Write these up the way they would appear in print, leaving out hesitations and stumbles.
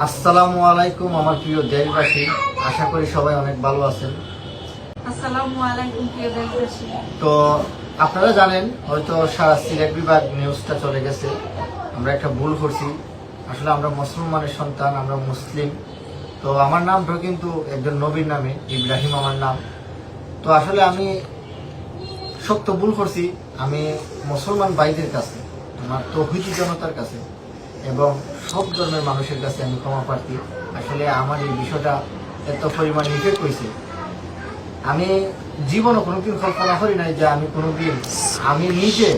আসসালামু আলাইকুম আমার প্রিয় দেশবাসী, আশা করি সবাই অনেক ভালো আছেন। আসসালামু আলাইকুম প্রিয় দেশবাসী। তো আপনারা জানেন হয়তো সারা সিলেট বিভাগ নিউজটা চলে গেছে। আমরা একটা ভুল করছি, আসলে আমরা মুসলমানের সন্তান, আমরা মুসলিম। তো আমার নামটা কিন্তু একজন নবীর নামে, ইব্রাহিম আমার নাম। তো আসলে আমি সত্য ভুল করছি। আমি মুসলমান ভাইদের কাছে, আমার তৌহিদি জনতার কাছে এবং সব ধর্মের মানুষের কাছে আমি ক্ষমা প্রার্থী। আসলে আমার এই বিষয়টা এত পরিমাণ ইফেক্ট হয়েছে, আমি জীবনও কোনোদিন কল্পনা করি নাই যে আমি কোনোদিন আমি নিজে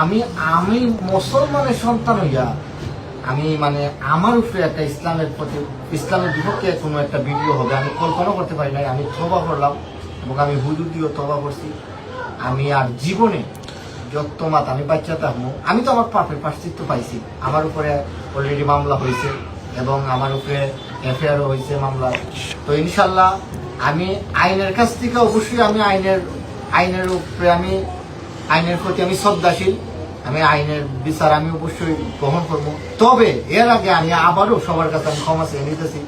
আমি আমি মুসলমানের সন্তান হইয়া আমি আমার উপরে একটা ইসলামের প্রতি, ইসলামের বিপক্ষে কোনো একটা ভিডিও হবে আমি কল্পনা করতে পারি নাই। আমি তওবা করলাম এবং আমি হুজুর দিয়েও তওবা করছি। আমি আর জীবনে যত মাত আমি বাচ্চা থাকবো, আমি তো আমার পাপের প্রায়শ্চিত্ত পাইছি। আমার উপরে অলরেডি মামলা হয়েছে এবং আমার উপরে এফআইআরও হয়েছে মামলা। তো ইনশাল্লাহ আমি আইনের কাছ থেকে অবশ্যই আমি আইনের উপরে আমি আইনের প্রতি আমি শ্রদ্ধাশীল। আমি আইনের বিচার আমি অবশ্যই গ্রহণ করব। তবে এর আগে আমি আবারও সবার কাছে আমি ক্ষমা চেয়ে নিতেছি।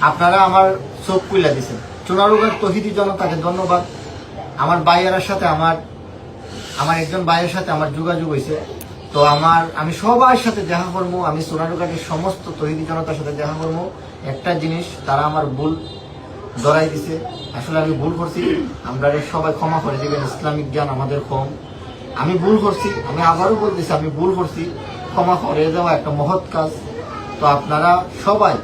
আপনারা আমার চোখ খুলে দিয়েছেন। চুনারুঘাট তৌহিদি জনতাকে ধন্যবাদ। আমার ভাইয়ের সাথে আমার একজন ভাইয়ের সাথে আমার যোগাযোগ হয়েছে। তো আমি সবার সাথে দেখা করবো, আমি চুনারুঘাটের সমস্ত তৌহিদি জনতার সাথে দেখা করবো। একটা জিনিস তারা আমার ভুল ধরাই দিছে, আসলে আমি ভুল করছি। আমরা সবাই ক্ষমা করে দিবেন, ইসলামিক জ্ঞান আমাদের কম। আমি ভুল করছি, আমি আবারও বলতেছি আমি ভুল করছি। ক্ষমা করে দেওয়া একটা মহৎ কাজ। তো আপনারা সবাই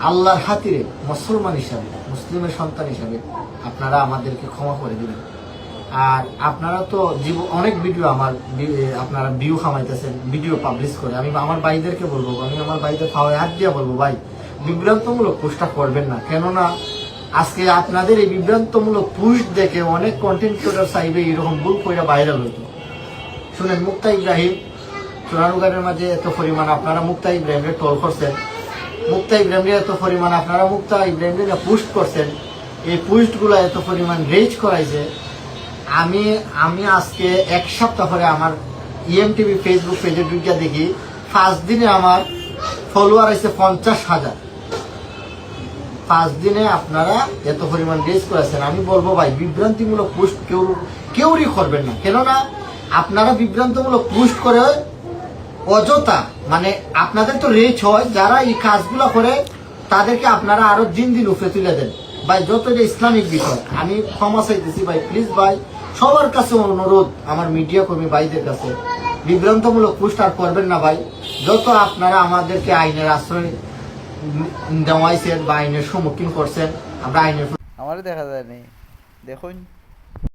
আল্লাহর খাতিরে মুসলমান হিসাবে, মুসলিমের সন্তান হিসাবে আপনারা আমাদেরকে ক্ষমা করে দিবেন। আর আপনারা তো অনেক ভিডিও আপনারা ভিউ খামাইতেছেন, ভিডিও পাবলিশ করে। আমি আমার ভাইদেরকে বলবো, আমি আমার ভাইদের পাওয়ায় হাত দিয়ে বলবো, ভাই বিভ্রান্তমূলক পোস্টটা করবেন না। কেননা আজকে আপনাদের এই বিভ্রান্তমূলক পোস্ট দেখে অনেক কন্টেন্ট ক্রিয়েটর চাইবে এরকম ভুল করে ভাইরাল হইতো। শুনেন, মুক্তা ইব্রাহিম চুনারুঘাটের মাঝে এত পরিমাণ আপনারা মুক্তা ইব্রাহিমকে ট্রল করছেন, মুক্তা ইব্রাহিমকে এত পরিমাণ আপনারা মুক্তা ইব্রাহিমকে পোস্ট করছেন, এই পোস্টগুলো এত পরিমাণ রেজ করাইছে। আমি আজকে এক সপ্তাহ পরে আমার ইএমটিভি ফেসবুক পেজে ঢুকিয়া দেখি 5 দিনে আমার ফলোয়ার আছে 50,000। 5 দিনে আপনারা এত পরিমাণ রেজ করেছেন। আমি বলবো ভাই বিভ্রান্তিমূলক পোস্ট কেউরই করবেন না। কেননা আপনারা বিভ্রান্তমূলক পোস্ট করে অযথা আপনাদের তো রেজ হয়, যারা এই কাজগুলো করে তাদেরকে আপনারা আরো দিন দিন উপরে তুলে দেন। ভাই যত যে ইসলামিক বিষয় আমি ক্ষমা চাইতেছি ভাই, প্লিজ ভাই সবার কাছে অনুরোধ, আমার মিডিয়া কর্মী ভাইদের কাছে বিভ্রান্তমূলক পোস্ট আর করবেন না ভাই। যত আপনারা আমাদেরকে আইনের আশ্রয় দেওয়াইছেন বা আইনের সম্মুখীন করছেন, আমরা আইনের আমারও দেখা যায় নি দেখুন।